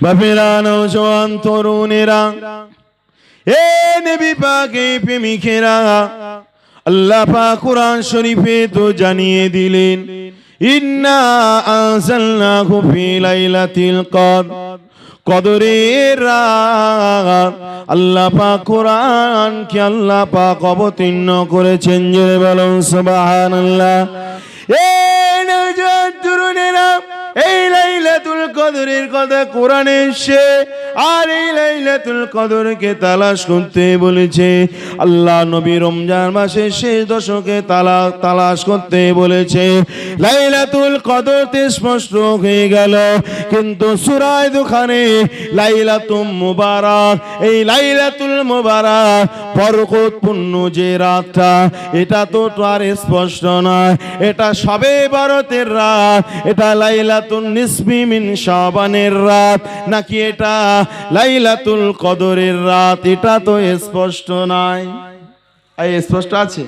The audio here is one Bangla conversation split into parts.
বাপেরা, নওজোয়ান তরুণেরা, এ নবী পাকের প্রেমিকেরা, আল্লাহ পাক কুরআন শরীফে তো জানিয়ে দিলেন, ইন্না আনজালনাহু ফি লাইলাতিল কদর, কদরের রাত আল্লাহ পাক কুরআনকে আল্লাহ পাক অবতীর্ণ করেছেন। জোরে বলুন সুবহানাল্লাহ। এই নওজোয়ান তরুণেরা, এই লাইলাতুল কদরের কথা কোরআনে এসেছে, আর এই লাইলাতুল কদরকে তালাশ করতে বলেছে আল্লাহ নবী। রমজান মাসের শেষ দশকে তালাশ করতে বলেছে। লাইলাতুল কদরতে স্পষ্ট হয়ে গেল, কিন্তু সূরা দুখানে লাইলাতুল মুবারাক, এই লাইলাতুল মুবারাক বরকতপূর্ণ যে রাতটা, এটা তো আর স্পষ্ট নয়। এটা শবে বরাতের রাত, এটা লাইলাতুল নিসফি মিন শাবানের রাত, নাকি এটা লাইলাতুল কদরের রাত, এটা তো স্পষ্ট নয়। এই স্পষ্ট আছে?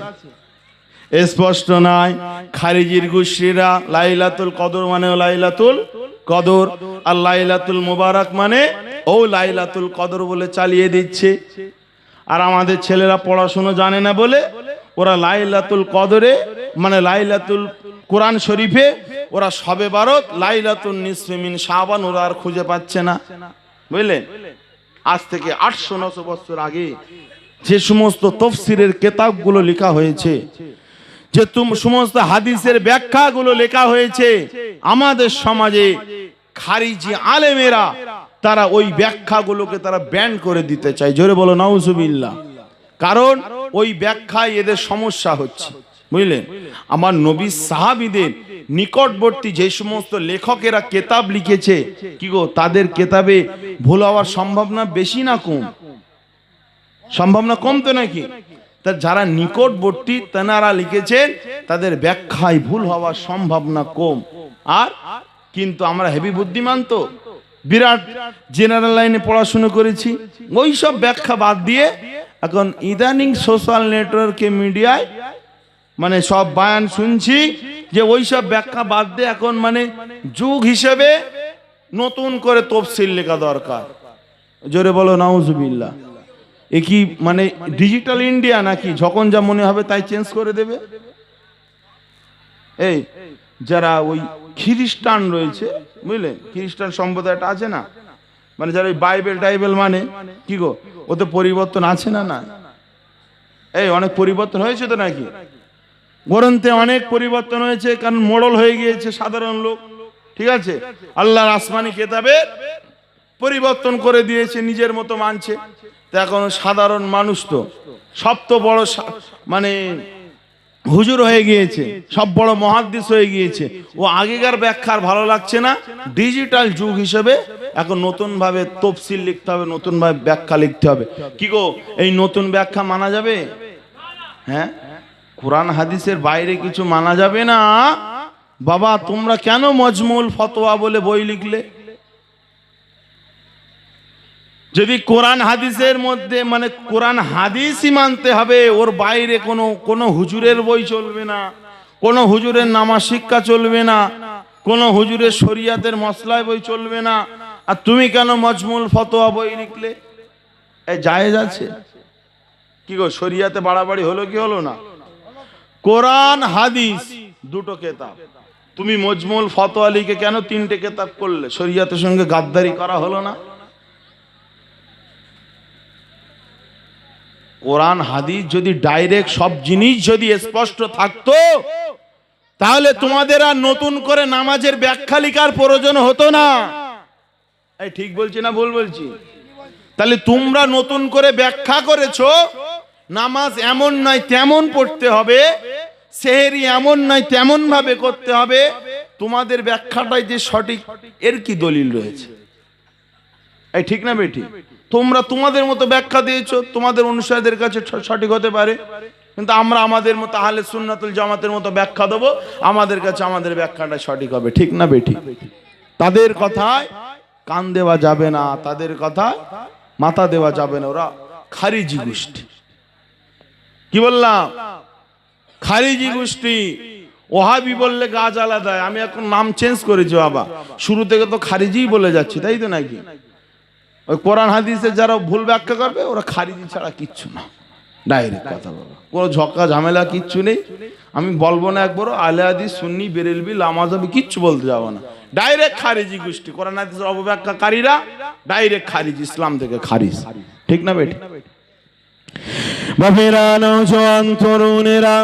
স্পষ্ট নয়। খারিজির গোষ্ঠীরা লাইলাতুল কদর মানে লাইলাতুল কদর, আর লাইলাতুল মুবারাক মানে ও লাইলাতুল কদর বলে চালিয়ে দিচ্ছে। আর আমাদের ছেলেরা পড়াশোনা জানে না বলে ওরা লাইলাতুল কদরে মানে লাইলাতুল কোরআন শরীফে ওরা শবে বারাত লাইলাতুল নিসফি মিন শাবান ওরা আর খুঁজে পাচ্ছে না, বুঝলেন? আজ থেকে 800-900 বছর আগে যে সমস্ত তাফসীরের কিতাবগুলো লেখা হয়েছে, যে সমস্ত হাদিসের ব্যাখ্যাগুলো লেখা হয়েছে, আমাদের সমাজে খারিজি আলেমেরা তারা ওই ব্যাখ্যাগুলোকে তারা ব্যান করে দিতে চায়। জোরে বলো নাউজুবিল্লাহ। কারণ ওই ব্যাখ্যায় এদের সমস্যা হচ্ছে, বুঝলেন? আমার নবী সাহাবীদের নিকটবর্তী যে সমস্ত লেখকেরা কিতাব লিখেছে, কি গো, তাদের কিতাবে ভুল হওয়ার সম্ভাবনা বেশি না কম? সম্ভাবনা কম তো নাকি? তা যারা নিকটবর্তী তেনারা লিখেছেন তাদের ব্যাখ্যায় ভুল হওয়ার সম্ভাবনা কম। আর কিন্তু আমরা হেভি বুদ্ধিমান তো, বিরাট জেনারেল লাইনে পড়াশোনা করেছি, ওই সব ব্যাখ্যা বাদ দিয়ে এখন ইদানিং সোশ্যাল নেটওয়ার্কে মিডিয়ায় মানে সব বয়ান শুনছি যে ওই সব ব্যাখ্যা বাদ দিয়ে এখন মানে যুগ হিসেবে নতুন করে তফসিল লেখা দরকার। জোরে বলো নাউজুবিল্লাহ। এ কি মানে ডিজিটাল ইন্ডিয়া নাকি? যখন যা মনে হবে তাই চেঞ্জ করে দেবে। এই যারা ওই খ্রিস্টান রয়েছে, বুঝলেন, খ্রিস্টান সম্প্রদায়টা আছে না, মানে যারা ওই বাইবেল মানে কি গো, ওতে পরিবর্তন আছে না? না, এই অনেক পরিবর্তন হয়েছে তো নাকি? গ্রন্থে অনেক পরিবর্তন হয়েছে, কারণ মোড়ল হয়ে গিয়েছে সাধারণ লোক, ঠিক আছে? আল্লাহর আসমানি কিতাবে পরিবর্তন করে দিয়েছে, নিজের মতো মানছে। তো এখন সাধারণ মানুষ তো সব তো বড় মানে হুজুর হয়ে গিয়েছে, সব বড় মুহাদ্দিস হয়ে গিয়েছে। ও আগেকার ব্যাখ্যার ভালো লাগছে না, ডিজিটাল যুগ হিসেবে এখন নতুন ভাবে তফসিল লিখতে হবে, নতুন ভাবে ব্যাখ্যা লিখতে হবে। কি গো, এই নতুন ব্যাখ্যা মানা যাবে? হ্যাঁ, কোরআন হাদিসের বাইরে কিছু মানা যাবে না। বাবা, তোমরা কেন মজমুল ফতোয়া বলে বই লিখলে? যদি কোরআন হাদিসের মধ্যে মানে কোরআন হাদিসই মানতে হবে, ওর বাইরে কোনো হুজুরের বই চলবে না, কোনো হুজুরের নামাজ শিক্ষা চলবে না, কোনো হুজুরের শরিয়াতের মসলায় বই চলবে না, আর তুমি কেন মজমুল ফতোয়া বই লিখলে? এই জায়েজ আছে? কি গো, শরিয়াতে বাড়াবাড়ি হলো কি হলো না? কোরআন হাদিস দুটো কিতাব, তুমি মজমুল ফতোয়া লিখে কেন 3টে কিতাব করলে? শরিয়াতের সঙ্গে গাদ্দারি করা হলো না? কোরআন হাদিস যদি ডাইরেক্ট সব জিনিস যদি স্পষ্ট থাকতো, তাহলে তোমাদের আর নতুন করে নামাজের ব্যাখ্যা লিখার প্রয়োজন হতো না। এই ঠিক বলছি না ভুল বলছি? তাহলে তোমরা নতুন করে ব্যাখ্যা করেছো, নামাজ এমন নয় তেমন পড়তে হবে, সেহরি এমন নয় তেমন ভাবে করতে হবে, তোমাদের ব্যাখ্যাটাই যে সঠিক, এর কি দলিল রয়েছে? এই ঠিক না বেঠিক? তোমরা তোমাদের মতো ব্যাখ্যা দিয়েছো, তোমাদের অনুসারীদের কাছে সঠিক হতে পারে, কিন্তু আমরা আমাদের মতো আহলে সুন্নাতুল জামাতের মতো ব্যাখ্যা দেবো, আমাদের কাছে আমাদের ব্যাখ্যাটা সঠিক হবে। ঠিক না বেঠিক? তাদের কথায় কান দেওয়া যাবে না, তাদের কথায় মাথা দেওয়া যাবে না। ওরা খারিজি গোষ্ঠী। কি বললাম? খারিজি গোষ্ঠী। ওহাবি বললে গা জ্বালা দেয়। আমি এখন নাম চেঞ্জ করেছি বাবা, শুরু থেকে তো খারিজি বলে যাচ্ছি, তাই তো নাকি? ওই কোরআন হাদিসে যারা ভুল ব্যাখ্যা করবে ওরা খারিজি ছাড়া কিচ্ছু না, ডাইরেক্ট কথা বলো, কোনো ঝক্কা ঝামেলা কিচ্ছু নেই। আমি বলবো না একবারও আলে হাদিস সুন্নি বেরেলবি লামাজাবি কিচ্ছু বলতে যাবো না, ডাইরেক্ট খারিজি গোষ্ঠী, কোরআন হাদিসের অপব্যাখ্যাকারীরা ডাইরেক্ট খারিজ, ইসলাম থেকে খারিজ, ঠিক না বেটি? বাপেরা, নওজোয়ান তরুণেরা,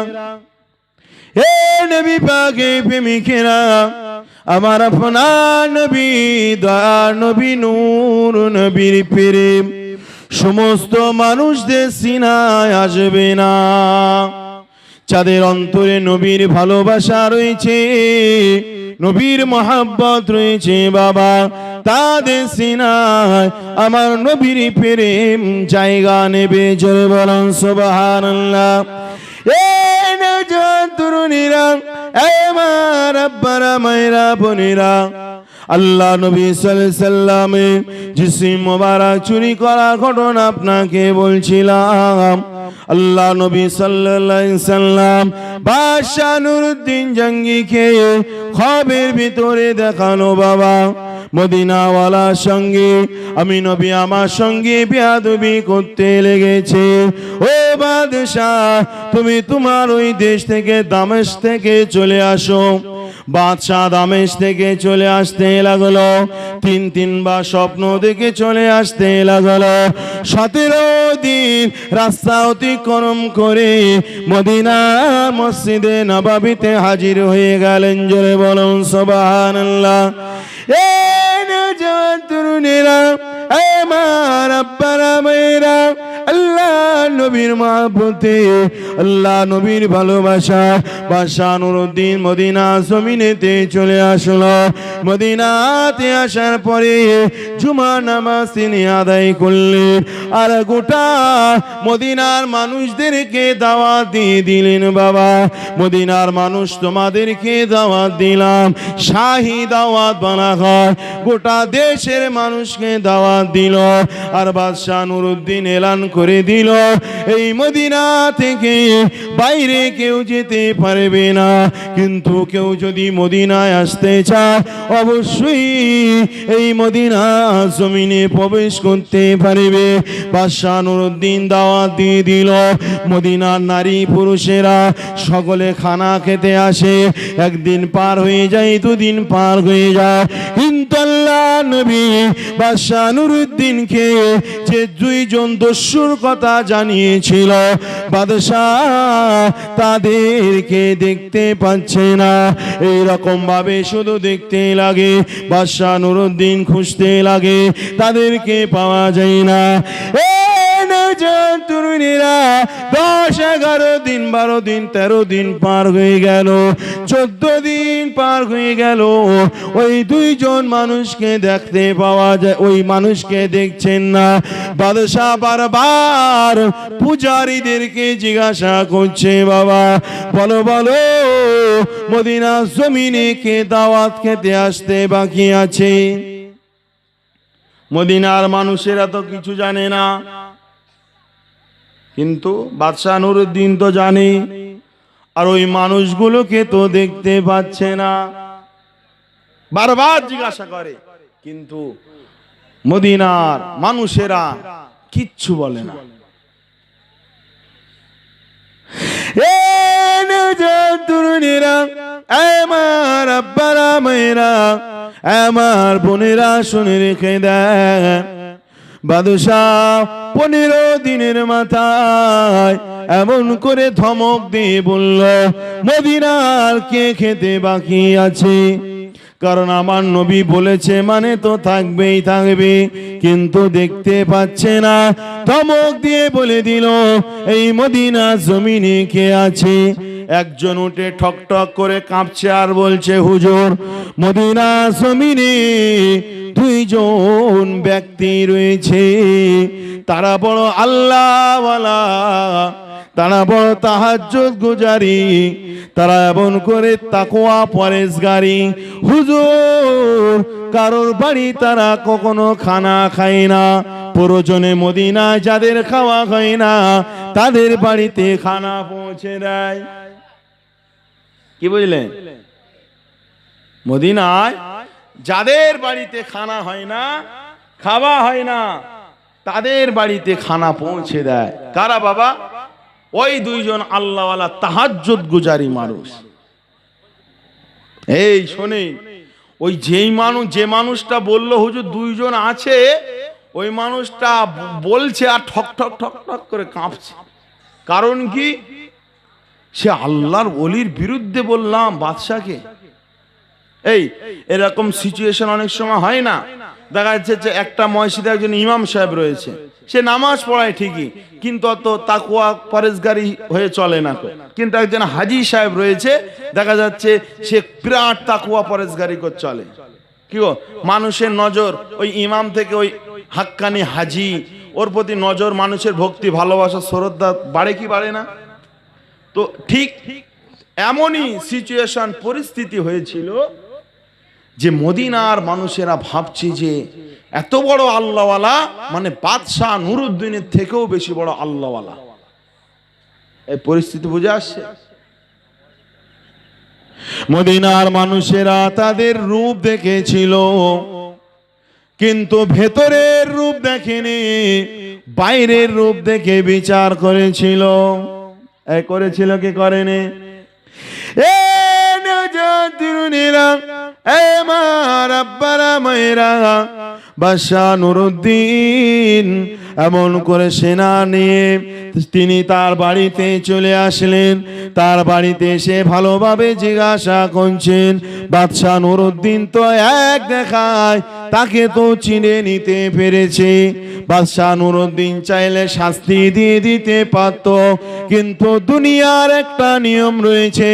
এ নবী পাকে প্রেমিকেরা, আমার আপনার নবী, দয়ার নবী, নূর নবীর প্রেম সমস্ত মানুষদের সিনায় আসবে না। যাদের অন্তরে নবীর ভালোবাসা রয়েছে, নবীর মহাব্বত রয়েছে বাবা, তাদের সিনায় আমার নবীর প্রেম জায়গা নেবে। জোরে বলুন সুবহানাল্লাহ। এ নওজোয়ান তরুণীরা, এ আমার আব্বারা, মায়েরা, বোনেরা, আল্লাহ নবী সাল্লাল্লাহু আলাইহি সাল্লামে জিসিম মোবারক চুরি করার ঘটনা আপনাকে বলছিলাম। আল্লাহ নবী সাল্লাল্লাহু আলাইহি সাল্লাম বাদশা নুরউদ্দিন জঙ্গিকে খবের ভিতরে দেখানো বাবা, মদিনাওয়ালার সঙ্গে আমি নবী আমার সঙ্গে বেয়াদবি করতে লেগেছে। ও বাদশাহ, তুমি তোমার ওই দেশ থেকে দামেস্ক থেকে চলে আসো। বাদশাহ দামেস্ক থেকে চলে আসতে লাগলো, তিনবার স্বপ্ন দেখে চলে আসতে লাগলো। 17 দিন রাস্তা অতিক্রম করে মদিনা মসজিদে নববীতে হাজির হয়ে গেলেন। জোরে বলুন সুবহানাল্লাহ। এ নওজোয়ান তরুণেরা, আমার আব্বারা, মায়েরা, আল্লাহ নবীর মহব্বতে, আল্লাহ নবীর ভালোবাসা, বাদশা নুরউদ্দিন মদিনা জমিনেতে চলে আসলো। মদিনাতে আসার পরে জুমা নামাজ তিনি আদায় করলেন, আর গোটা মদিনার মানুষদেরকে দাওয়াত দিয়ে দিলেন। বাবা, মদিনার মানুষ, তোমাদেরকে দাওয়াত দিলাম, শাহী দাওয়াত বানা হয়, গোটা দেশের মানুষকে দাওয়াত দিল। আর বাদশা নুরউদ্দিন এলান করে দিল, এই মদিনা থেকে বাইরে কেউ যেতে পারবে না, কিন্তু কেউ যদি মদিনায় আসতে চায় অবশ্যই এই মদিনা জমিনে প্রবেশ করতে পারবে। বাদশা নুরউদ্দিন দাওয়াত দিয়ে দিল। মদিনার নারী পুরুষেরা সকলে খানা খেতে আসে। একদিন পার হয়ে যায়, দুদিন পার হয়ে যায়, কিন্তু আল্লাহ নবী বাদশা নুরউদ্দিনকে যে 2 জন দস্যুর কথা জানিয়েছিল, বাদশাহ তাদেরকে দেখতে পাচ্ছে না। এইরকম ভাবে শুধু দেখতে লাগে, বাদশা নুরউদ্দিন খুঁজতে লাগে, তাদেরকে পাওয়া যায় না। তরুণীরা 10, 11 দিন, 12 দিন, 13 দিন পার হয়ে গেল, 14 দিন পার হয়ে গেল, ওই 2 জন মানুষকে দেখতে পাওয়া যায়, ওই মানুষকে দেখছেন না। বাদশাহ বারবার পূজারীদেরকে জিজ্ঞাসা করছে, বাবা বলো বলো, মদিনা জমিনে কে দাওয়াত খেতে আসতে বাকি আছে? মদিনার মানুষেরা তো কিছু জানে না, কিন্তু বাদশা নুরউদ্দিন তো জানে, আর ওই মানুষগুলোকে তো দেখতে পাচ্ছে না। বারবার জিজ্ঞাসা করে, কিন্তু মদিনার মানুষেরা কিচ্ছু বলে না। তরুণীরা, আমার আব্বারা, মায়েরা, আমার বোনেরা, শুনে রেখে দেয়, বাদশাহ 15 দিনের মাথায় এমন করে ধমক দিয়ে বলল, মদিনার কে খেতে বাকি আছে? কারণ আমার নবী বলেছে মানে তো থাকবেই থাকবে, কিন্তু দেখতে পাচ্ছে না। ধমক দিয়ে বলে দিল, এই মদিনা জমিনে কে আছে? একজন উঠে ঠক ঠক করে কাঁপছে আর বলছে, হুজুর মদিনা জমিনে 2 জন ব্যক্তি রয়েছে, তারা বড় আল্লাহওয়ালা, তারা বড় তাহাজ্জুদ গুজারি, তারা এমন করে তাকওয়া পরেজগারি। হুজুর কারোর বাড়ি তারা কখনো খানা খায় না, প্রয়োজনে মদিনায় যাদের খাওয়া হয় না তাদের বাড়িতে খানা পৌঁছে দেয়। কি বুঝলেন? মদিনায় যাদের বাড়িতে খানা হয় না, খাওয়া হয় না, তাদের বাড়িতে খানা পৌঁছে দেয় কারা বাবা? ওই দুইজন আল্লাহওয়ালা তাহাজ্জুদ গুজারি মানুষ। এই শোনেন, ওই যে মানুষটা বলল হুজুর দুইজন আছে, ওই মানুষটা বলছে আর ঠক ঠক ঠক ঠক করে কাঁপছে। কারণ কি? সে আল্লাহর ওলির বিরুদ্ধে বললাম বাদশাকে। এই এরকম সিচুয়েশন অনেক সময় হয় না? দেখা যাচ্ছে যে একটা মসজিদে একজন ইমাম সাহেব রয়েছে, সে নামাজ পড়ায় ঠিকই, কিন্তু অত তাকওয়া পরেজগারি হয়ে চলে না। কিন্তু একজন হাজি সাহেব রয়েছে, দেখা যাচ্ছে সে বিরাট তাকওয়া পরেজগারি করে চলে। কি গো, মানুষের নজর ওই ইমাম থেকে ওই হাক্কানি হাজি, ওর প্রতি নজর, মানুষের ভক্তি, ভালোবাসা, শ্রদ্ধা বাড়ে কি বাড়ে না? তো ঠিক এমনই সিচুয়েশন, পরিস্থিতি হয়েছিল যে মদিনার মানুষেরা ভাবছে যে এত বড় আল্লাহওয়ালা, মানে বাদশাহ নুরুদ্দিনের থেকেও বেশি বড় আল্লাহওয়ালা। এই পরিস্থিতি বুঝে আসছে। মদিনার মানুষেরা তাদের রূপ দেখেছিল, কিন্তু ভেতরের রূপ দেখেনি, বাইরের রূপ দেখে বিচার করেছিল। এই করেছিল কি করেনি? বাদশাহ নুরুদ্দিন এমন করে সেনা নিয়ে তিনি তার বাড়িতে চলে আসলেন। তার বাড়িতে এসে ভালোভাবে জিজ্ঞাসা করছেন। বাদশাহ নুরুদ্দিন তো এক দেখায় তাকে তো চিনে নিতে পেরেছে। বাদশাহ নুরুদ্দিন চাইলে শাস্তি দিয়ে দিতে পারত, কিন্তু দুনিয়ার একটা নিয়ম রয়েছে,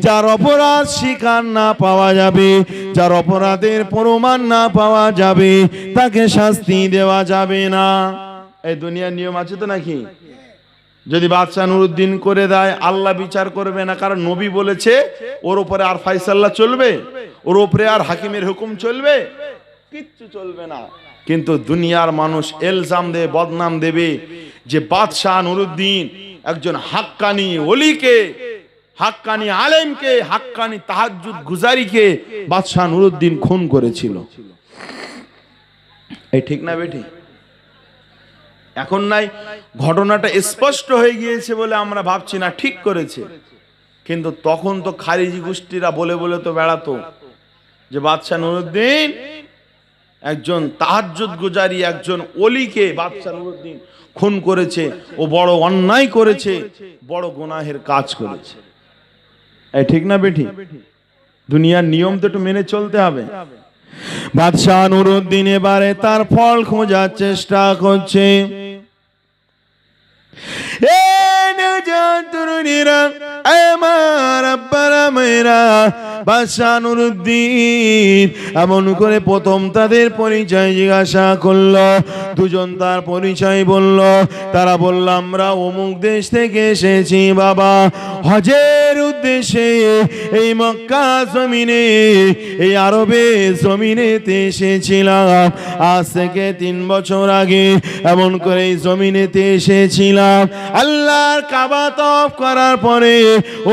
যার অপরাধ স্বীকার না পাওয়া যাবে, যার অপরাধের প্রমাণ না পাওয়া যাবে, তাকে শাস্তি দেওয়া যাবে না। এই দুনিয়ার নিয়ম আছে তো নাকি? যদি বাদশাহ নুরুদ্দিন করে দেয়, আল্লাহ বিচার করবে না, কারণ নবী বলেছে ওর উপরে আর ফায়সালা চলবে, ওর উপরে আর হাকিমের হুকুম চলবে, কিচ্ছু চলবে না। কিন্তু দুনিয়ার মানুষ এলজাম দেবে, বদনাম দেবে যে বাদশাহ নুরুদ্দিন একজন হাক্কানি ওলিকে, হাক্কানি আলেমকে, হাক্কানি তাহাজ্জুদ গুজারিকে বাদশাহ নুরুদ্দিন খুন করেছিল। এই ঠিক না বেটি? এখন নাই ঘটনাটা স্পষ্ট হয়ে গিয়েছে বলে আমরা ভাবছি না ঠিক করেছে, কিন্তু তখন তো খারিজি গোষ্ঠীরা বলে বলে তো বেড়াতো যে বাদশাহ নুরুদ্দিন একজন তাহাজ্জুদ গুজারি, একজন ওলিকে বাদশাহ নুরুদ্দিন খুন করেছে, ও বড় অন্যায় করেছে, বড় গুনাহের কাজ করেছে। এই ঠিক না বেটি? দুনিয়ার নিয়ম তো একটু মেনে চলতে হবে। বাদশাহ নুরুদ্দিন এবারে তার ফল খোঁজার চেষ্টা করছে। বাদশাহ নুরুদ্দিন এমন করে প্রথম তাদের পরিচয় জিজ্ঞাসা করলো। দুজন তার পরিচয় বলল। তারা বলল, আমরা অমুক দেশ থেকে এসেছি বাবা, হজের উদ্দেশ্যে এই মক্কা জমিনে, এই আরবে জমিনেতে এসেছিলাম। আজ থেকে 3 বছর আগে এমন করে এই জমিনেতে এসেছিলাম। আল্লাহর কাবা তওয়াফ করার পরে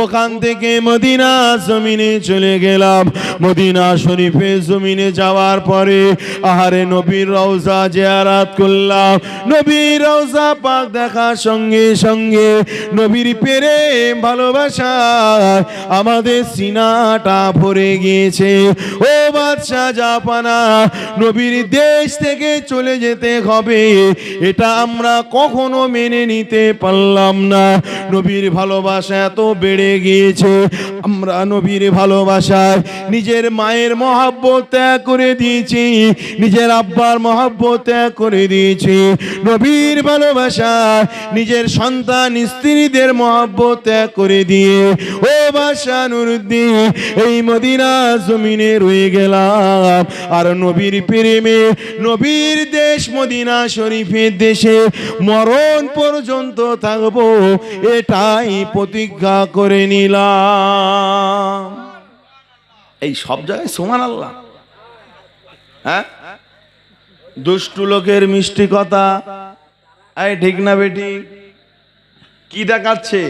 ওখান থেকে মদিনা জমিনে চলে গেলাম। মদিনা শরীফের জমিনে যাওয়ার পরে আহারে নবীর রওজা জিয়ারত করলাম। নবীর রওজা পাক দেখার সঙ্গে সঙ্গে নবীর প্রেম ভালোবাসা আমাদের সিনাটা ভরে গিয়েছে। ও বাদশাহ জাপানা, নবীর দেশ থেকে চলে যেতে হবে, এটা আমরা কখনো মেনে নিতে পারলাম না। নবীর ভালোবাসা এত বেড়ে গিয়েছে, আমরা নবীর ভালোবাসায় নিজের মায়ের মহব্বত ত্যাগ করে দিয়েছি, নিজের আব্বার মহব্বত ত্যাগ করে দিয়েছি। নবীর ভালোবাসা নিজের সন্তান স্ত্রীদের মহব্বত ত্যাগ করে দিয়ে ও বাদশাহ নুরুদ্দিন এই মদিনা জমিনে রয়ে গেলাম। আর নবীর প্রেমে নবীর দেশ মদিনা শরীফের দেশে মরণ পর্যন্ত থাকবো, এটাই প্রতিজ্ঞা করে নিলাম। এই সব জায়গায় সুবহানাল্লাহ। হ্যাঁ, দুষ্টু লোকের মিষ্টি কথা। এই ঠিক না বেটি? কি দেখাচ্ছে?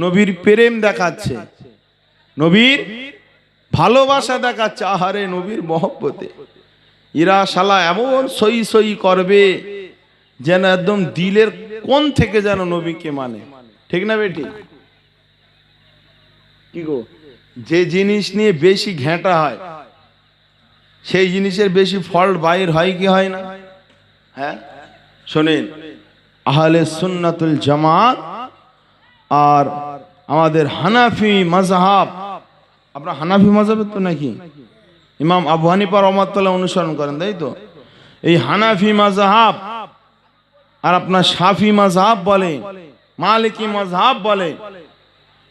নবীর প্রেম দেখাচ্ছে। নবীর ভালোবাসা দেখাচ্ছে, আহারে নবীর মহব্বতে এরা শালা এমন সই সই করবে যেন একদম দিলের কোন থেকে যেন নবীকে মানে। ঠিক না বেটি? কি গো, যে জিনিস নিয়ে বেশি ঘেঁটা হয় সেই জিনিসের বেশি ফল্ট বাইর হয় কি হয় না? হ্যাঁ, শোনেন, আহলে সুন্নাতুল জামাত আর আমাদের হানাফি মাযহাব, আপনারা হানাফি মাযহাবের তো নাকি ইমাম আবু হানিফা রাহমাতুল্লাহ অনুসরণ করেন, তাই তো? এই হানাফি মাযহাব আর আপনার শাফি মাযহাব বলে, মালিকি মাযহাব বলে,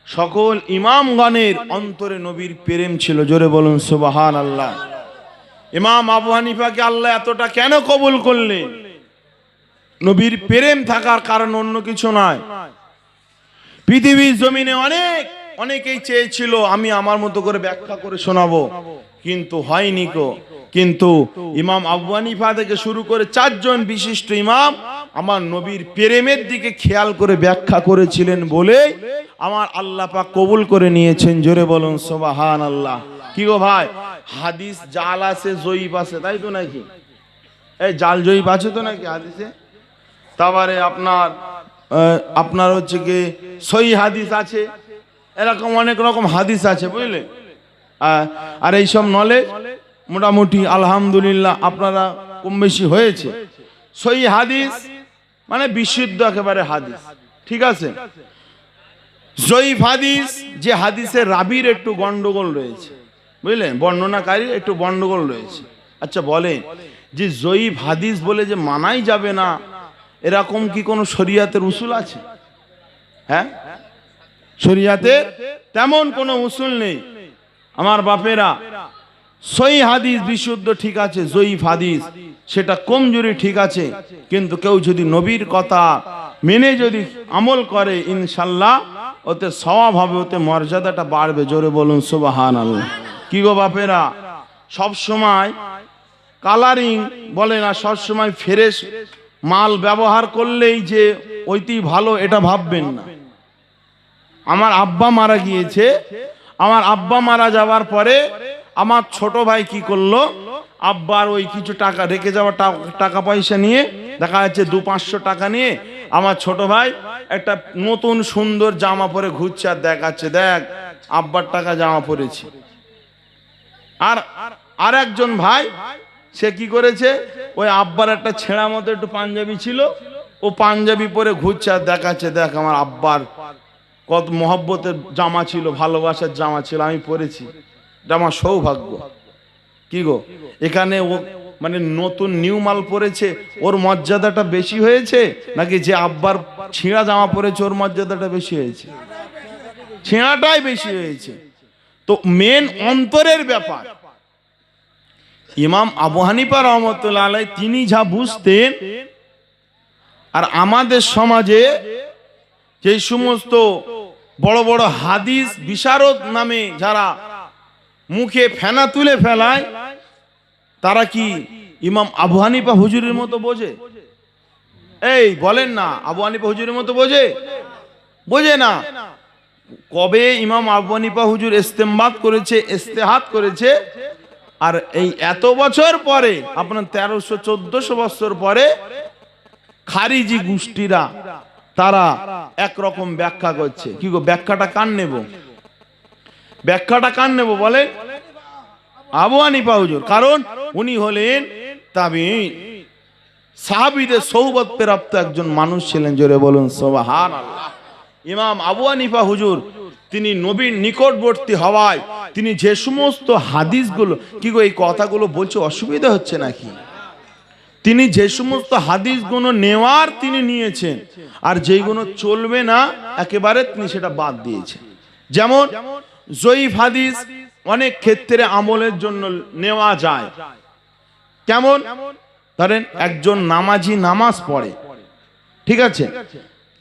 সকল ইমামগণের অন্তরে নবীর প্রেম ছিল। জোরে বলুন সুবহানাল্লাহ। ইমাম আবু হানিফাকে আল্লাহ এতটা কেন কবুল করলেন? নবীর প্রেম থাকার কারণ, অন্য কিছু নয়। পৃথিবীর জমিনে অনেকেই চেয়েছিল আমি আমার মতো করে ব্যাখ্যা করে শোনাবো, কিন্তু হয়নি কো। কিন্তু ইমাম আবু হানিফা থেকে শুরু করে 4 জন বিশিষ্ট ইমাম আমার নবীর প্রেমের দিকে খেয়াল করে ব্যাখ্যা করেছিলেন বলে আমার আল্লাহ পাক কবুল করে নিয়েছেন। জোরে বলুন সুবহানাল্লাহ। কি গো ভাই, হাদিস জাল আছে জয়ীফ আছে, তাই তো নাকি? এই জাল জয়ীফ আছে তো নাকি হাদিসে? তারপরে আপনার হচ্ছে কি সহি হাদিস আছে, এরকম অনেক রকম হাদিস আছে, বুঝলে? আর এইসব নলেজ মোটামুটি আলহামদুলিল্লাহ আপনারা কম বেশি হয়েছে। সহি হাদিস মানে বিশুদ্ধ একেবারে হাদিস, ঠিক আছে? জয়ীফ হাদিস, যে হাদিসের রাবির একটু গন্ডগোল রয়েছে, বুঝলেন, বর্ণনাকারী একটু গন্ডগোল রয়েছে। আচ্ছা বলেন, যে জয়ীফ হাদিস বলে যে মানাই যাবে না, এরকম কি কোনো শরীয়তের উসুল আছে? হ্যাঁ, শরীয়তে তেমন কোনো উসুল নেই আমার বাপেরা। সহি হাদিস বিশুদ্ধ ঠিক আছে, জয়ীফ হাদিস সেটা কমজোরি ঠিক আছে, কিন্তু কেউ যদি নবীর কথা মেনে যদি আমল করে ইনশাল্লাহ ওতে সওয়াব হবে, ওতে মর্যাদাটা বাড়বে। জোরে বলুন সুবহানাল্লাহ। কি গো বাপেরা, সব সময় কালারিং বলে না, সব সময় ফ্রেশ মাল ব্যবহার করলেই যে ওইটি ভালো এটা ভাববেন না। আমার আব্বা মারা গিয়েছে, আমার আব্বা মারা যাওয়ার পরে আমার ছোট ভাই কি করলো, আব্বার ওই কিছু টাকা রেখে যাওয়া টাকা পয়সা নিয়ে, দেখা যাচ্ছে 200-500 টাকা নিয়ে আমার ছোট ভাই একটা নতুন সুন্দর জামা পরে ঘুরছে আর দেখাচ্ছে, দেখ আব্বার টাকা জামা পরেছি। আর একজন ভাই সে কি করেছে, ওই আব্বার একটা ছেঁড়া মতো একটু পাঞ্জাবি ছিল, ও পাঞ্জাবি পরে ঘুরছে আর দেখাচ্ছে, দেখ আমার আব্বার কত মহব্বতের জামা ছিল, ভালোবাসার জামা ছিল, আমি পরেছি, এটা আমার সৌভাগ্য। কি গো, এখানে ও মানে নতুন নিউ মাল পরেছে, ওর মর্যাদাটা বেশি হয়েছে নাকি যে আব্বার ছেঁড়া জামা পরেছে ওর মর্যাদাটা বেশি হয়েছে? ছেঁড়াটাই বেশি হয়েছে। তো মেন অন্তরের ব্যাপার। ইমাম আবু হানিফা রাহমাতুল্লাহ আলাইহি তিনি যা বুঝতেন, আর আমাদের সমাজে যে সমস্ত বড় বড় হাদিস বিশারদ নামে যারা মুখে ফেনা তুলে ফেলায়, তারা কি ইমাম আবু হানিফা হুজুরের মতো বোঝে? এই বলেন না, আবু হানিফা হুজুরের মতো বোঝে? বোঝে না। কবে ইমাম আবু হানিফা হুজুর ইস্তেমবাদ করেছে, ইস্তেহাদ করেছে, আর এই এত বছর পরে, আপনার 1300-1400 বছর পরে খারিজি গোষ্ঠীরা তারা একরকম ব্যাখ্যা করছে। কি গো, ব্যাখ্যাটা কার নেব? ব্যাখ্যাটা কার নেব বলেন? আবু হানিফা হুজুর, কারণ উনি হলেন তাবিঈন, সাহাবীদের সোহবত প্রাপ্ত একজন মানুষ ছিলেন। জোরে বলুন সুবহানাল্লাহ। ইমাম আবু হানিফা হুজুর তিনি নবীর নিকটবর্তী হওয়ায় তিনি যে সমস্ত হাদিসগুলো, কি গো এই কথাগুলো বলছে অসুবিধা হচ্ছে নাকি? তিনি যে সমস্ত হাদিসগুলো নেওয়ার তিনি নিয়েছেন, আর যেগুলো চলবে না একেবারে তিনি সেটা বাদ দিয়েছেন। যেমন জয়ীফ হাদিস অনেক ক্ষেত্রে আমলের জন্য নেওয়া যায়। কেমন? ধরেন একজন নামাজি নামাজ পড়ে, ঠিক আছে,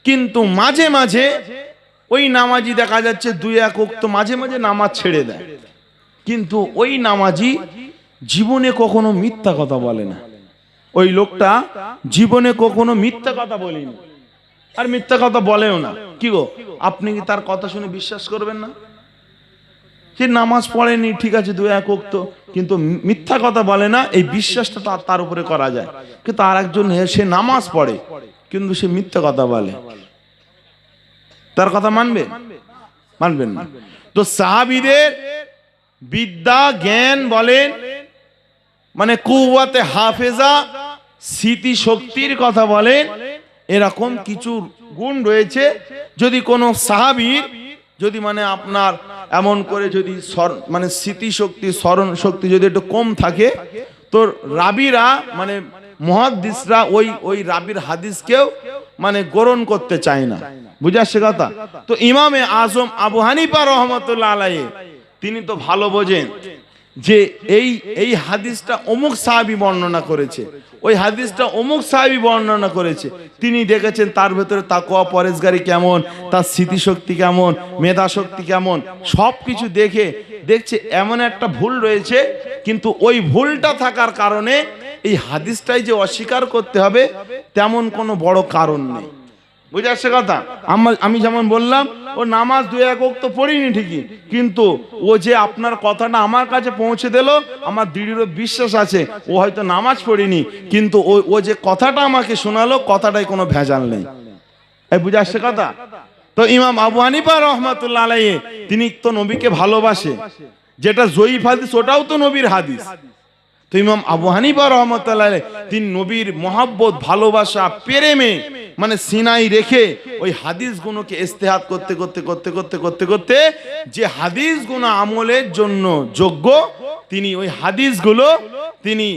কিন্তু মাঝে মাঝে ওই নামাজি দেখা যাচ্ছে 2-1 ওয়াক্ত মাঝে মাঝে নামাজ ছেড়ে দেয়, কিন্তু ওই নামাজি জীবনে কখনো মিথ্যা কথা বলে না। ওই লোকটা জীবনে কখনো মিথ্যা কথা বলেনি, আর মিথ্যা কথা বলেও না। কি গো, আপনি কি তার কথা শুনে বিশ্বাস করবেন না? সে নামাজ পড়েনি, ঠিক আছে, দু এক ওয়াক্ত, কিন্তু মিথ্যা কথা বলে না, এই বিশ্বাসটা তার উপরে করা যায়। কিন্তু আর একজন সে নামাজ পড়ে কিন্তু সে মিথ্যা কথা বলে, তার কথা মানবে? মানবেন না। তো সাহাবীদের বিদ্যা জ্ঞান বলেন, মানে কুওয়াতে হাফেজা, স্মৃতি শক্তির কথা বলেন, এরকম কিছু গুণ রয়েছে। যদি কোনো সাহাবীর যদি মানে আপনার এমন করে যদি মানে স্মৃতি শক্তি, স্মরণ শক্তি যদি একটু কম থাকে, তো রাবিরা মানে মুহাদ্দিসরা ওই রাবির হাদিসকেও মানে গ্রহণ করতে চায় না। বুঝে আসছে কথা? তো ইমামে আজম আবু হানিফা রহমতুল্লাহ আলাইহি তিনি তো ভালো বোঝেন যে এই হাদিসটা অমুক সাহাবী বর্ণনা করেছে, ওই হাদিসটা অমুক সাহাবী বর্ণনা করেছে। তিনি দেখেছেন তার ভেতরে তাকওয়া পরেজগারি কেমন, তার স্মৃতিশক্তি কেমন, মেধা শক্তি কেমন, সব কিছু দেখছে এমন একটা ভুল রয়েছে, কিন্তু ওই ভুলটা থাকার কারণে এই হাদিসটাই যে অস্বীকার করতে হবে তেমন কোনো বড় কারণ নেই। বুঝে আসছে কথা? আমি যেমন বললাম, ও নামাজ দু এক ওয়াক্ত পড়িনি ঠিকই, কিন্তু ও যে আপনার কথাটা আমার কাছে পৌঁছে দিল, আমার দৃঢ় বিশ্বাস আছে ও হয়তো নামাজ পড়িনি, কিন্তু ও যে কথাটা আমাকে শোনালো, কথাটাই কোনো ভেজাল নেই। এই বুঝে আসছে কথা? তো ইমাম আবু হানিফা রহমাতুল্লাহ আলাইহি তিনি তো নবীকে ভালোবাসে, যেটা জয়ীফ হাদিস ওটাও তো নবীর হাদিস। তো ইমাম আবু হানিফা রহমাতুল্লাহ আলাইহি তিনি নবীর মহব্বত, ভালোবাসা, প্রেমে মানে সিনাই রেখে ওই হাদিসগুলোকে ইস্তেহাদ করতে করতে করতে করতে করতে করতে যে হাদিসগুলো আমলের জন্য যোগ্য, তিনি ওই হাদিসগুলো তিনি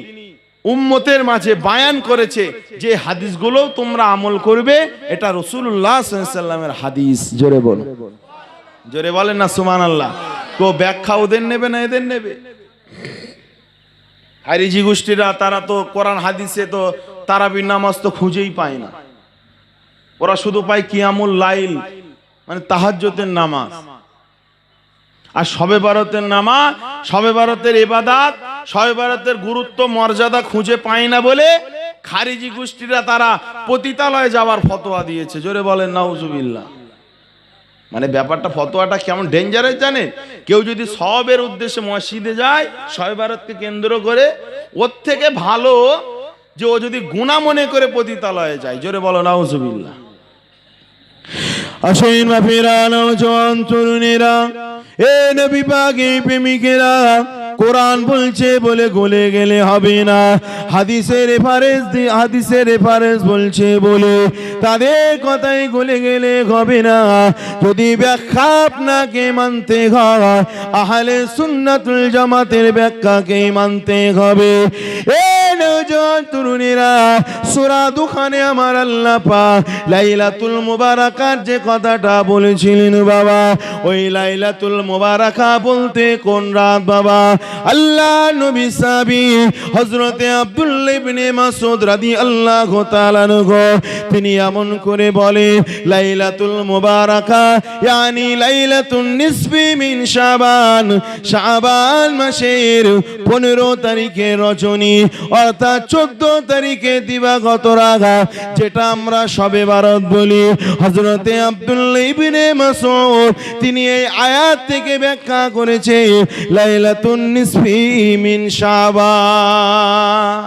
উম্মতের মাঝে বায়ান করেছে, যে হাদিসগুলো তোমরা আমল করবে, এটা রাসূলুল্লাহ সাল্লাল্লাহু আলাইহি ওয়াসাল্লামের হাদিস। জোরে বলো, জোরে বলেন না সুবহানাল্লাহ। তো ব্যাখ্যা ওদের নেবে না এদের নেবে? হারিজি গোষ্ঠীরা তারা তো কোরআন হাদিসে তো তারাবির নামাজ তো খুঁজেই পায় না, ওরা শুধু পায় কিয়ামুল লাইল মানে তাহাজ্জুদের নামাজ আর শবে বরাতের নামাজ, শবে বরাতের ইবাদত, শবে বরাতের গুরুত্ব মর্যাদা খুঁজে পায় না বলে খারিজি গোষ্ঠীরা তারা পতিতালয়ে যাওয়ার ফতোয়া দিয়েছে। জোরে বলেন নাউজুবিল্লাহ। মানে ব্যাপারটা, ফতোয়াটা কেমন ডেঞ্জারাস জানেন? কেউ যদি সওয়াবের উদ্দেশ্যে মসজিদে যায় শবে বরাতকে কেন্দ্র করে, ওর থেকে ভালো যে ও যদি গুনাহ মনে করে পতিতালয়ে যায়। জোরে বলো নাউজুবিল্লাহ। আসেন বাপেরা, নওজোয়ান তরুণেরা, এ নবী পাকের প্রেমিকেরা, কোরআন বলছে বলে গলে গেলে হবে না, হাদিসের রেফারেন্স বলছে বলে তাদের কথাই গলে গেলে হবে না। যদি ব্যাখ্যা আপনাকে মানতে হয়, আহলে সুন্নাতুল জামাতের ব্যাখ্যাকে মানতে হবে। এ নওজোয়ান তরুণেরা, সূরা দুখানে আমার আল্লাহ পাক লাইলাতুল মুবারাকার যে কথাটা বলেছিলেন বাবা, ওই লাইলাতুল মুবারাকা বলতে কোন রাত বাবা? আল্লাহ নবী সাহাবী হযরতে আব্দুল্লাহ ইবনে মাসউদ রাদিয়াল্লাহু তাআলা আনহু তিনি এমন করে বলে, লাইলাতুল মুবারাকা ইয়ানি লাইলাতুন নিসফি মিন শাবান, শাবান মাসের 15 তারিখে রজনী, অর্থাৎ 14 তারিখে দিবাগত রাত, যেটা আমরা শবে বরাত বলি। হযরতে আব্দুল্লাহ ইবনে মাসউদ তিনি এই আয়াত থেকে ব্যাখ্যা করেছে লাইলাতুন নিসফি মিন শাবান।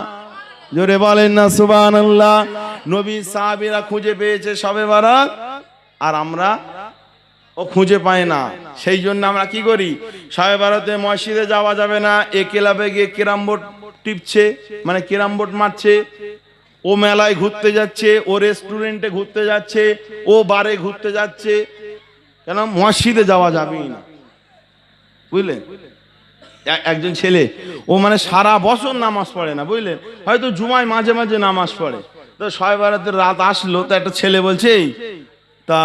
জোরে বলেন না সুবহানাল্লাহ। নবী সাহাবীরা খুঁজে পেয়েছে শবে বরাত, আর আমরা ও খুঁজে পাই না। সেই জন্য আমরা কি করি? শবে বরাতে মসজিদে যাওয়া যাবে না, এ ক্লাবে গিয়ে ক্যারাম বোর্ড টিপছে, মানে ক্যারাম বোর্ড মারছে, ও মেলায় ঘুরতে যাচ্ছে, ও রেস্টুরেন্টে ঘুরতে যাচ্ছে, ও বারে ঘুরতে যাচ্ছে, কেন? মসজিদে যাওয়া যাবেই না। বুঝলেন? একজন ছেলে ও মানে সারা বছর নামাজ পড়ে না, বুঝলেন, হয়তো জুমায় মাঝে মাঝে নামাজ পড়ে। তো শবে বরাতের রাত আসলো, তো একটা ছেলে বলছে, এই তা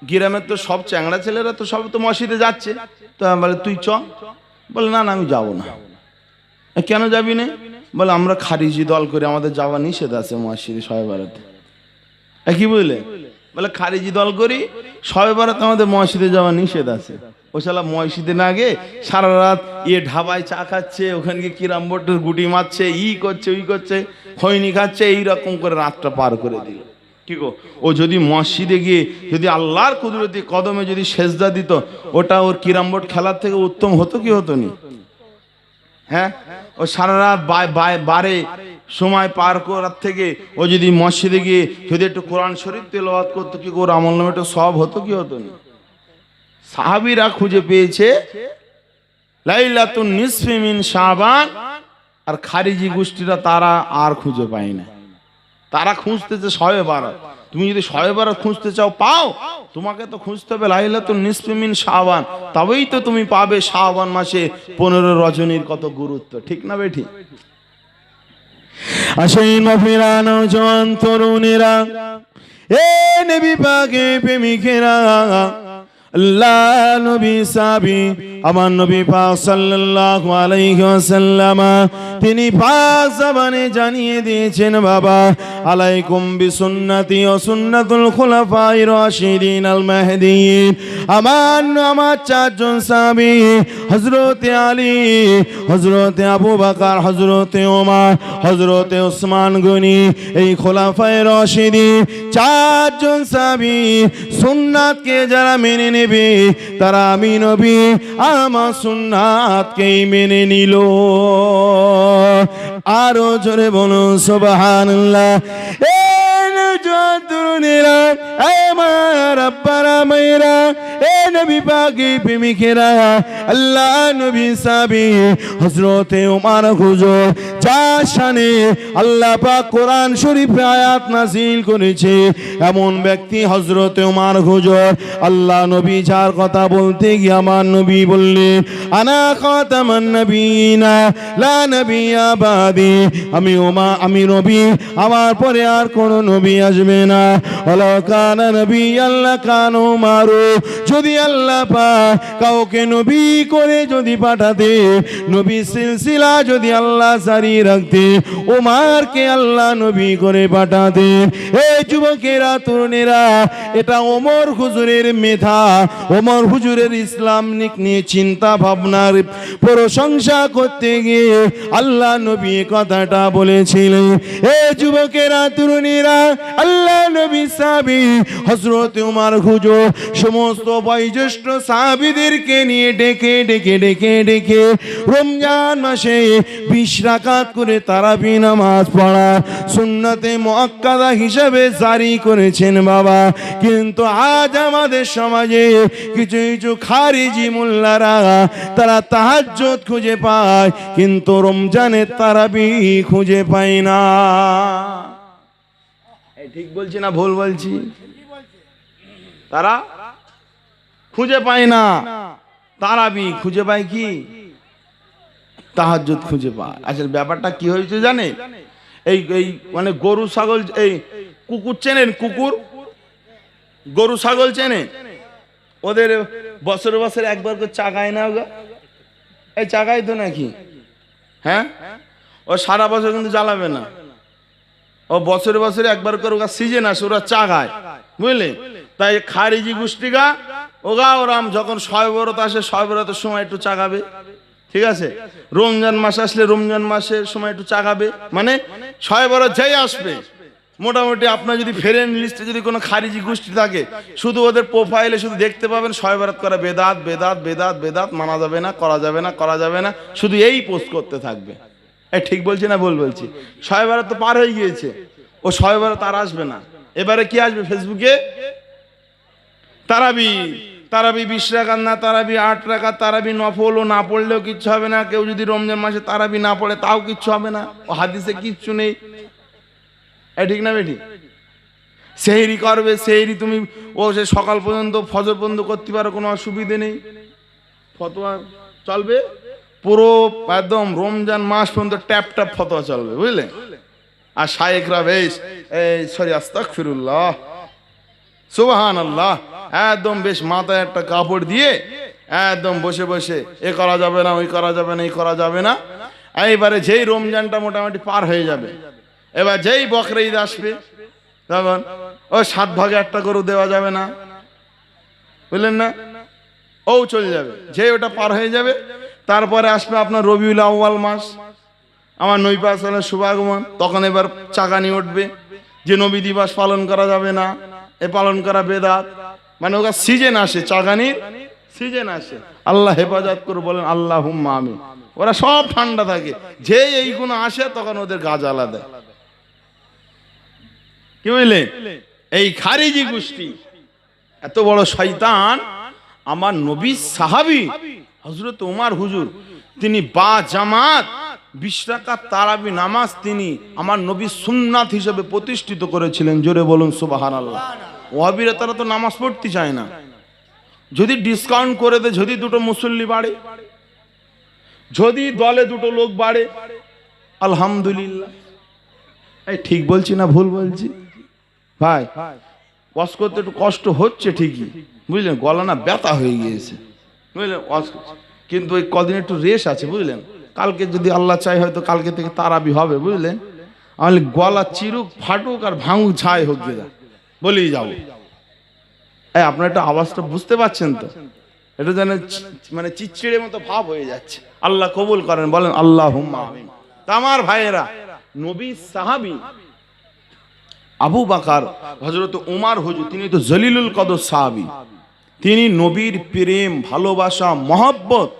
গ্রামের তো সব চ্যাংড়া ছেলেরা তো সব তো মসজিদে যাচ্ছে, তো বলে তুই চ। বলে না না আমি যাবো না। কেন যাবি না? বলে আমরা খারিজি দল করে, আমাদের যাওয়া নিষেধ আছে মসজিদে শবে বরাতে। কি বুঝলে? বলে খারিজি দল করি, শবে বরাতে আমাদের মসজিদে যাওয়া নিষেধ আছে। ও শালা মসজিদে না গে সারা রাত ঢাবায় চা খাচ্ছে, ওখানে গিয়ে কিরাম বোর্ডের গুটি মারছে, ই করছে, ওই করছে, খৈনি খাচ্ছে, এইরকম করে রাতটা পার করে দিল। কি গো, ও যদি মসজিদে গিয়ে যদি আল্লাহর কুদরতি কদমে যদি সেজদা দিত, ওটা ওর ক্যারাম বোর্ড খেলার থেকে উত্তম হতো কি হতো নি? হ্যাঁ, ও সারা রাত বারে সময় পার করার থেকে ও যদি মসজিদে গিয়ে যদি একটু কোরআন শরীফ তেলাওয়াত করতো, কি ওর আমল নামে একটু সওয়াব হতো কি হতো না? সাহাবীরা খুঁজে পেয়েছে লাইলাতুন নিসফি মিন শাবান, আর খারিজি গোষ্ঠীরা তারা আর খুঁজে পায় না। তারা খুঁজতেছে শবে বারাত। তুমি যদি শবে বারাত খুঁজতে চাও পাও, তোমাকে তো খুঁজতে হবে লাইলাতুন নিসফি মিন শাবান, তবেই তো তুমি পাবে শাবান মাসে 15 রজনীর কত গুরুত্ব, ঠিক না বেঠি? আসেন মাফিরা নওজোয়ান তরুণেরা, এ নবী পাকের প্রেমিকেরা, আল্লাহ নবী সাহাবী আমার নবী পাক সাল্লাল্লাহু আলাইহি ওয়াসাল্লাম তিনি পাক জবানে জানিয়ে দিয়েছেন, বাবা আলাইকুম বিসুন্নতি ওয়া সুন্নাতুল খুলাফায়ে রাশিদিন আল মাহদিয়িন। আমার চারজন সাহাবী হযরতে আলী, হযরতে আবু বকর, হযরতে ওমর, হযরতে ওসমান গনি, এই খুলাফায়ে রাশিদিন চারজন সাহাবী সুন্নাতকে যারা মেনে নেবে তারা আমি নবী আমার সুন্নাতকেই মেনে নিল। আরো জোরে বলুন সুবহানাল্লাহ। আল্লাহ নবী সাহাবী হযরতে ওমর হুজুর যার শানে আল্লাহ পাক কোরআন শরীফে আয়াত নাযিল করেছে, এমন ব্যক্তি হযরতে ওমর হুজুর। আল্লাহ নবী যার কথা বলতে গিয়ে আমার নবী বললেন, আনা খাতামান নবিয়িনা লা নবিয়্যা বাদি, আমি নবী, আমার পরে আর কোন নবী আসবে না। ওয়ালা কানা নবিয়্যান লাকানা উমারু, যদি আল্লাহ পাক কাউকে নবী করে যদি পাঠাতে, নবী সিলসিলা যদি আল্লাহ জারি রাখতে, ওমরকে আল্লাহ নবী করে পাঠাতে। এই যুবকেরা তরুণেরা, এটা ওমর হুজুরের মেধা, ওমর হুজুরের ইসলাম নিয়ে চিন্তা ভাবনার প্রশংসা করতে গিয়ে আল্লাহ নবী কথাটা বলেছিলেন। এই যুবকেরা তরুণীরা, আল্লাহ নবী সাহাবী হযরত ওমর হুজুর সমস্ত বয়োজ্যেষ্ঠ সাহাবীদেরকে নিয়ে ডেকে ডেকে ডেকে ডেকে রমজান মাসে 20 রাকাত করে তারাবি নামাজ পড়া সুন্নতে মুআক্কাদা হিসেবে জারি করেছেন বাবা। কিন্তু আজ আমাদের সমাজে কিছু কিছু খারিজি মোল্লারা তারা তাহাজ্জুদ খুঁজে পায়, কিন্তু রমজানের তারাবি খুঁজে পায় না। ঠিক বলছি না ভুল বলছি? তারা খুঁজে পায় না তারাবি, খুঁজে পায় কি তাহাজ্জুদ খুঁজে পায়। আসলে ব্যাপারটা কি হয়েছে জানে? এই মানে গরু ছাগল, এই কুকুর চেনেন? কুকুর গরু ছাগল চেনে? ওদের বছরে বছরে একবার করে চাগায় না? এই চাগাই তো নাকি? হ্যাঁ, ও সারা বছর কিন্তু জ্বালাবে না, ও বছরে বছরে একবার করে ওরা সিজন আসে, ওরা চাগায়, বুঝলে? তাই খারিজি গোষ্ঠীগা ওরাম যখন শবে বরাত আসে, শবে বরাতের সময় একটু চাগাবে, ঠিক আছে? রমজান মাস আসলে রমজান মাসের সময় একটু চাগাবে, মানে শবে বরাত যেই আসবে মোটামুটি আপনার যদি ফ্রেন্ড লিস্টে যদি কোনো খারিজি গোষ্ঠী থাকে, শুধু ওদের প্রোফাইলে শুধু দেখতে পাবেন শবে বরাত করা বেদাত বেদাত বেদাত বেদাত, মানা যাবে না, করা যাবে না, করা যাবে না, শুধু এই পোস্ট করতে থাকবে। এই ঠিক বলছি না ভুল বলছি? শবে বরাত তো পার হয়ে গিয়েছে, ও শবে বরাত আর আসবে না। এবারে কি আসবে ফেসবুকে? তারাবি, তারাবি 20 রাকাত না, তারাবি 8 রাকাত, তারাবি নফল, ও না পড়লেও কিচ্ছু হবে না। কেউ যদি রমজান মাসে তারাবি না পড়ে তাও কিচ্ছু হবে না, ও হাদিসে কিচ্ছু নেই। ঠিক না বেটি? সেহরি করবে, সেহরি তুমি ও সে সকাল পর্যন্ত ফজর পর্যন্ত করতে পারো, কোনো অসুবিধে নেই, ফতোয়া চলবে পুরো একদম রমজান মাস পর্যন্ত ট্যাপ ট্যাপ ফতোয়া চলবে, বুঝলে? আর শায়েখরা বেশ সরি আস্তাগফিরুল্লাহ সুবহানাল্লাহ একদম বেশ মাথায় একটা কাপড় দিয়ে একদম বসে বসে এ করা যাবে না, ওই করা যাবে না, এই করা যাবে না। এইবারে যেই রমজানটা মোটামুটি পার হয়ে যাবে, এবার যেই বকরা ঈদ আসবে, তখন ও 7 ভাগে 1টা গরু দেওয়া যাবে না, বুঝলেন না? ও চলে যাবে, যে ওটা পার হয়ে যাবে। তারপরে আসবে আপনার রবিউল আউয়াল মাস, আমার নবী পাক সাল্লাল্লাহু আলাইহি ওয়াসাল্লাম শুভাগমন, তখন এবার চাগানি উঠবে। যে নবী দিবস পালন করা যাবে না, এ পালন করা বেদাত। মানে ওরা সিজন আসে, চাগানির সিজন আসে, আল্লাহ হেফাজত করে বলেন আল্লাহুম্মা আমিন। ওরা সব ঠান্ডা থাকে, যে এইগুলো আসে তখন ওদের গা জ্বালা দেয়। কি বুঝলেন? এই খারিজি গোষ্ঠী এত বড় শয়তান। আমার নবী সাহাবী হযরত ওমর হুজুর, তিনি বা জামাত 20 রাকাত তারাবি নামাজ তিনি আমার নবী সুন্নাত হিসেবে প্রতিষ্ঠিত করেছিলেন। জোরে বলুন সুবহানাল্লাহ। ওয়াহাবিরা তারা তো নামাজ পড়তে চায় না। যদি ডিসকাউন্ট করে দেয়, যদি দুটো মুসল্লি বাড়ে, যদি দলে দুটো লোক বাড়ে, আলহামদুলিল্লাহ। এই ঠিক বলছি না ভুল বলছি ভাই? ওয়াজ করতে একটু কষ্ট হচ্ছে ঠিকই, বুঝলেন, গলা না ব্যথা হয়ে গিয়েছে, বুঝলেন। কিন্তু ওই কদিন একটু রেশ আছে, বুঝলেন। কালকে যদি আল্লাহ চাই হয়তো কালকে থেকে তারাবি হবে, বুঝলেন। আমি গলা চিরুক ফাটুক আর ভাঙুক ছাই হোক, গেদা বলেই যাবো। এই আপনার একটা আওয়াজটা বুঝতে পারছেন তো? এটা যেন মানে চিচিড়ের মতো ভাব হয়ে যাচ্ছে। আল্লাহ কবুল করেন, বলেন আল্লাহুম্মা আমিন। আমার ভাইয়েরা, নবী সাহাবী আবু বকর হযরত ওমর হুজুর, তিনি তো জলিলুল কদর সাহাবী। তিনি নবীর প্রেম, ভালোবাসা, মহব্বত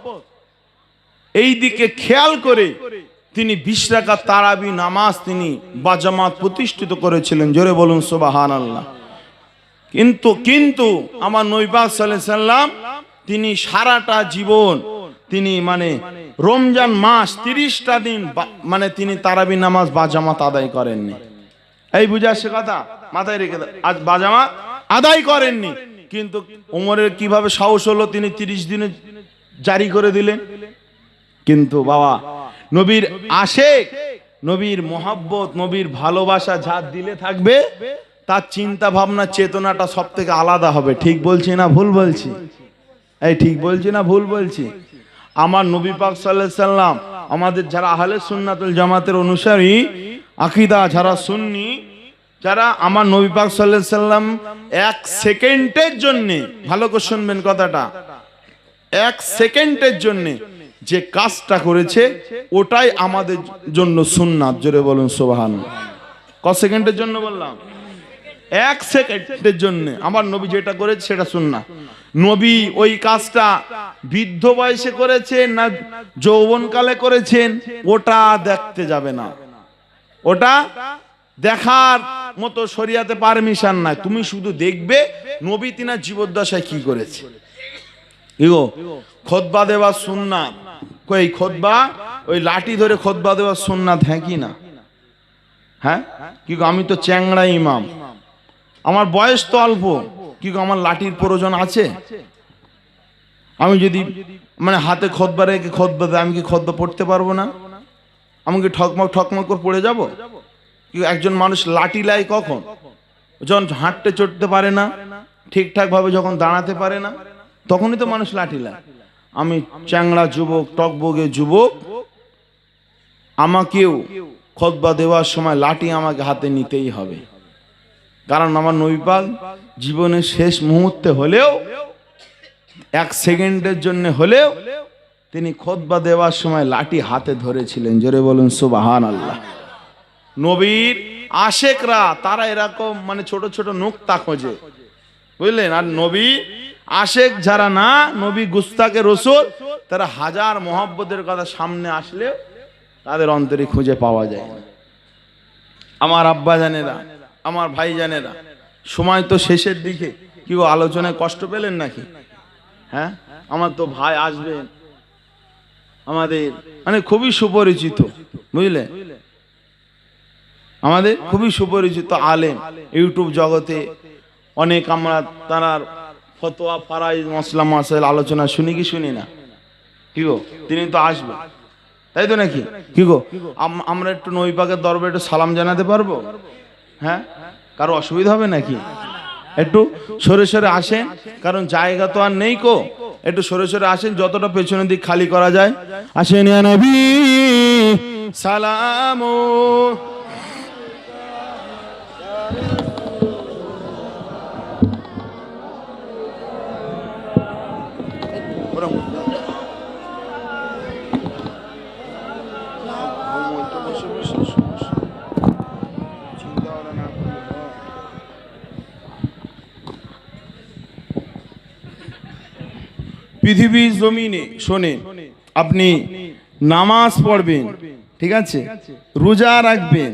এই দিকে খেয়াল করে তিনি 20 রাকাত তারাবি নামাজ তিনি বাজামাত প্রতিষ্ঠিত করেছিলেন। জোরে বলুন সুবহানাল্লাহ। কিন্তু আমার নবী পাক সাল্লাল্লাহু আলাইহি সাল্লাম তিনি সারাটা জীবন তিনি মানে রমজান মাস 30টা দিন মানে তিনি তারাবি নামাজ বাজামাত আদায় করেননি। এই বুঝে আসছে কথা? মাথায় রেখে দাও, আজ বাজামাত আদায় করেননি। কিন্তু ওমরের কিভাবে সাহস হলো, তিনি 30 দিনে জারি করে দিলেন। কিন্তু বাবা, নবীর আশেক, নবীর মহব্বত, নবীর ভালোবাসা যার দিলে থাকবে, তার চিন্তা ভাবনা চেতনাটা সব থেকে আলাদা হবে। ঠিক বলছি না ভুল বলছি? এই ঠিক বলছি না ভুল বলছি? আমার নবী পাক সাল্লাল্লাহু আলাইহি সাল্লাম, আমাদের যারা আহলে সুন্নাতুল জামাতের অনুসারী, আকীদা যারা সুন্নি, যারা আমার নবী পাক সাল্লাল্লাহু আলাইহি সাল্লাম 1 সেকেন্ডের জন্য, ভালো করে শুনবেন কথাটা, 1 সেকেন্ডের জন্য যে কাজটা করেছে ওটাই আমাদের জন্য সুন্নাত। জোরে বলুন সুবহানাল্লাহ। কত সেকেন্ডের জন্য বললাম? 1 সেকেন্ডের জন্য আমার নবী যেটা করেছে সেটা সুন্নাত। নবী ওই কাজটা বৃদ্ধ বয়সে করেছেন না যৌবনকালে করেছেন ওটা দেখতে যাবে না, ওটা দেখার মতো শরীয়তে পারমিশন নাই। তুমি শুধু দেখবে নবী তিনার জীবদ্দশায় কি করেছে। ইগো খুতবা দেওয়া সুন্নাত, কই খুতবা ওই লাঠি ধরে খুতবা দেওয়া সুন্নাত, হ্যাঁ কি না? হ্যাঁ কি গো, আমি তো চ্যাংড়া ইমাম, আমার বয়স তো অল্প, কি গো আমার লাঠির প্রয়োজন আছে? আমি যদি মানে হাতে খুতবা রেখে খুতবা দেয়, আমি কি খুতবা পড়তে পারবো না? আমি কি ঠকমক করে পড়ে যাব? একজন মানুষ লাঠি লাই কখন? যখন হাঁটতে চড়তে পারে না, ঠিকঠাক ভাবে যখন দাঁড়াতে পারে না, তখনই তো মানুষ লাঠি লাই। আমি চ্যাংড়া যুবক, টকবগে যুবক, আমাকেও খুতবা দেওয়ার সময় লাঠি আমাকে হাতে নিতেই হবে। কারণ আমার নবী পাক জীবনের শেষ মুহূর্তে হলেও 1 সেকেন্ডের জন্য হলেও তিনি খুতবা দেওয়ার সময় লাঠি হাতে ধরেছিলেন। জোরে বলুন সুবহানাল্লাহ। নবীর আশেকরা তারা এরকম মানে ছোট ছোট নুকতা খোঁজে, বুঝলেন। আর নবী আশেক যারা না, নবী গুস্তাকে রসুল, তারা হাজার মহব্বতের কথা সামনে আসলেও তাদের অন্তরে খুঁজে পাওয়া যায় না। আমার আব্বা জানেরা, আমার ভাই জানেরা, সময় তো শেষের দিকে, কি গো আলোচনায় কষ্ট পেলেন নাকি? হ্যাঁ, আমার তো ভাই আসবেন, আমাদের মানে খুবই সুপরিচিত, বুঝলে, আমাদের খুবই সুপরিচিত আলেম, ইউটিউব জগতে অনেক আমরা তার ফতোয়া, ফারাইজ, মাসলা মাসাইল আলোচনা শুনি কি শুনি না? কি গো, তিনি তো আসবেন, তাই তো নাকি? কি গো, আমরা একটু নবী পাকের দরবারে একটু সালাম জানাতে পারবো? হ্যাঁ, কারো অসুবিধা হবে নাকি? একটু সরে সরে আসেন, কারণ জায়গা তো আর নেই কো। একটু সরে সরে আসেন, যতটা পেছনের দিক খালি করা যায়। আসেন ইয়া নবী সালামু চিন্তা না পৃথিবীর জমিনে শোনেন, আপনি নামাজ পড়বেন, ঠিক আছে, রোজা রাখবেন,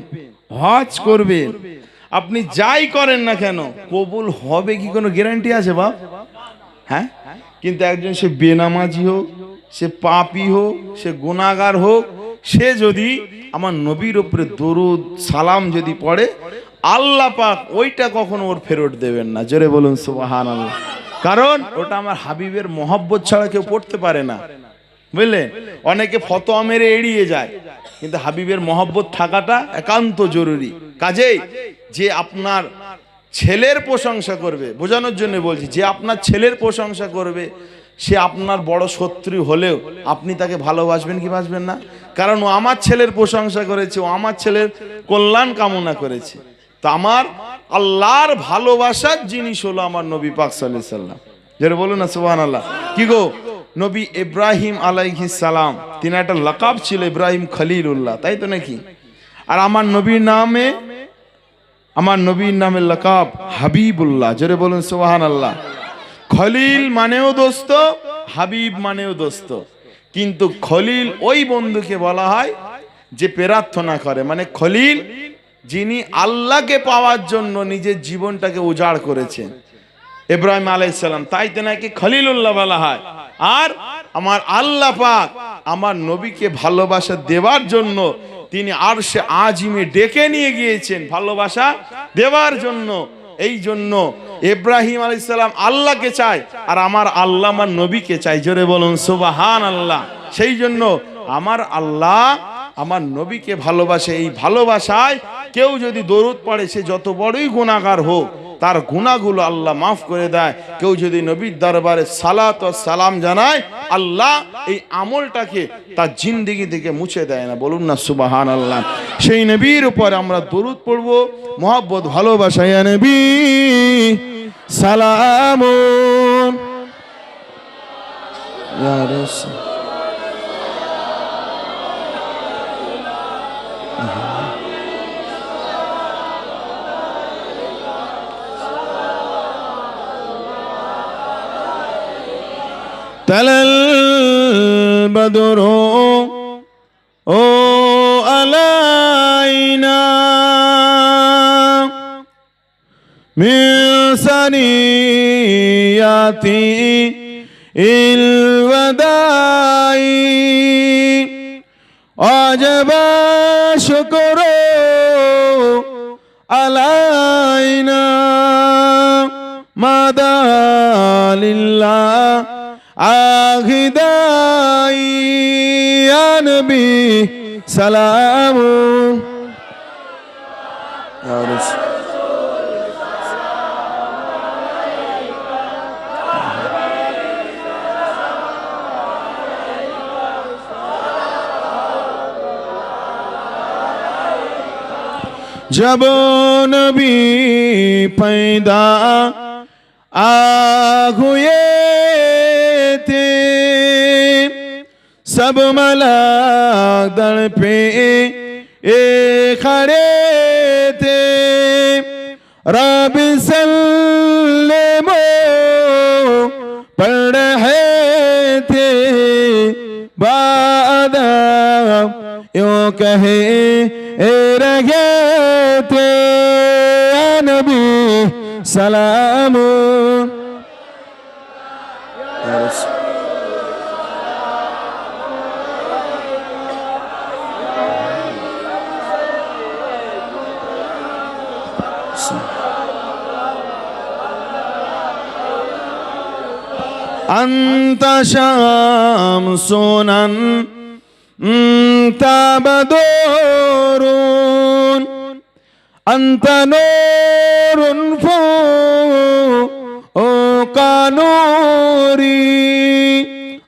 হজ করবেন, আপনি যাই করেন না কেন কবুল হবে কি কোনো গ্যারান্টি আছে বাপ? হ্যাঁ, কিন্তু একজন সে বেনামাজি হোক, সে পাপী হোক, সে গুনাহগার হোক, সে যদি আমার নবীর উপরে দরুদ সালাম যদি পড়ে, আল্লাহ পাক ওইটা কখনো ওর ফেরত দেবেন না। জোরে বলুন সুবহানাল্লাহ। কারণ ওটা আমার হাবিবের মহব্বত ছাড়া কেউ পড়তে পারে না, বুঝলেন? অনেকে ফতোয়া মেরে এড়িয়ে যায়, কিন্তু হাবিবের মহব্বত থাকাটা একান্ত জরুরি। কাজেই যে আপনার ছেলের প্রশংসা করবে, বোঝানোর জন্য বলছি, যে আপনার ছেলের প্রশংসা করবে সে আপনার বড় শত্রু হলেও আপনি তাকে ভালোবাসবেন কি বাসবেন না? কারণ ও আমার ছেলের প্রশংসা করেছে, ও আমার ছেলের কল্যাণ কামনা করেছে। তো আমার আল্লাহর ভালোবাসার জিনিস হলো আমার নবী পাক সাল্লাল্লাহু আলাইহি সাল্লাম। যারা বলুন না সুবহানাল্লাহ। কি গো, নবী ইব্রাহিম আলাইহিস সালাম, তিনি একটা লাকাব ছিল ইব্রাহিম খলিলুল্লাহ, তাই তো নাকি? আর আমার নবীর নামে লাকাব হাবিবুল্লাহ। যারা বলুন সুবহানাল্লাহ। খলিল মানেও দোস্ত, হাবিব মানেও দোস্ত, কিন্তু খলিল ওই বন্ধুকে বলা হয় যে প্রার্থনা করে, মানে খলিল যিনি আল্লাহকে পাওয়ার জন্য নিজের জীবনটাকে উজাড় করেছেন, ইব্রাহিম আলাইহিস সালাম, তাই তেনাকে খলিলুল্লাহ বলা হয়। আর আমার আল্লাহ পাক আমার নবীকে ভালোবাসা দেওয়ার জন্য তিনি আরশে আজিমে ডেকে নিয়ে গিয়েছেন ভালোবাসা দেওয়ার জন্য। এই জন্য ইব্রাহিম আলাইহিস সালাম আল্লাহকে চায়, আর আমার আল্লাহ আমার নবীকে চায়। জোরে বলুন সুবহানাল্লাহ। সেই জন্য আমার আল্লাহ আমার নবীকে ভালোবাসে। এই ভালোবাসায় কেউ যদি দরুদ পড়ে, সে যত বড়ই গুনাহগার হোক, তার গুনাহগুলো আল্লাহ মাফ করে দেয়। কেউ যদি নবীর দরবারে সালাত ও সালাম জানায়, আল্লাহ এই আমলটাকে তার জিন্দেগি থেকে মুছে দেয় না। বলুন না সুবহানাল্লাহ। সেই নবীর উপর আমরা দরুদ পড়ব, মহব্বত ভালোবাসা। ইয়া নবী সালামুন ইয়া রাসূল। طلع البدر علينا من ثنيات الوداع وجب شكر علينا مدى لله আখিদাই ইয়া নবী সালামুন ইয়া রাসূল। जब नबी पैदा हुए थे, सब मलाक दर पे खड़े थे, रब सल्लमो पढ़ रहे थे, बादा यूं कहे रहे थे, नबी सलामुन या रसूल। أنت شمس أنت بدر أنت نور فوق نوري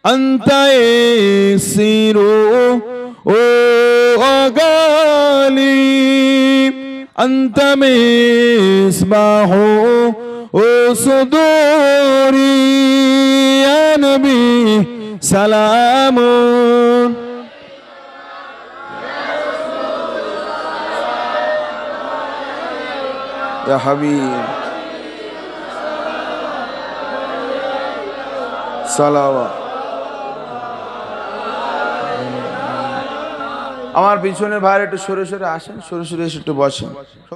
أنت يسير غالي أنت مصباح صدوري يا نبي سلام يا حبيب صلوات আমার পিছনের ভাইয়ের একটু সরে সরে আসেন, সরে সরে এসে একটু বসেন।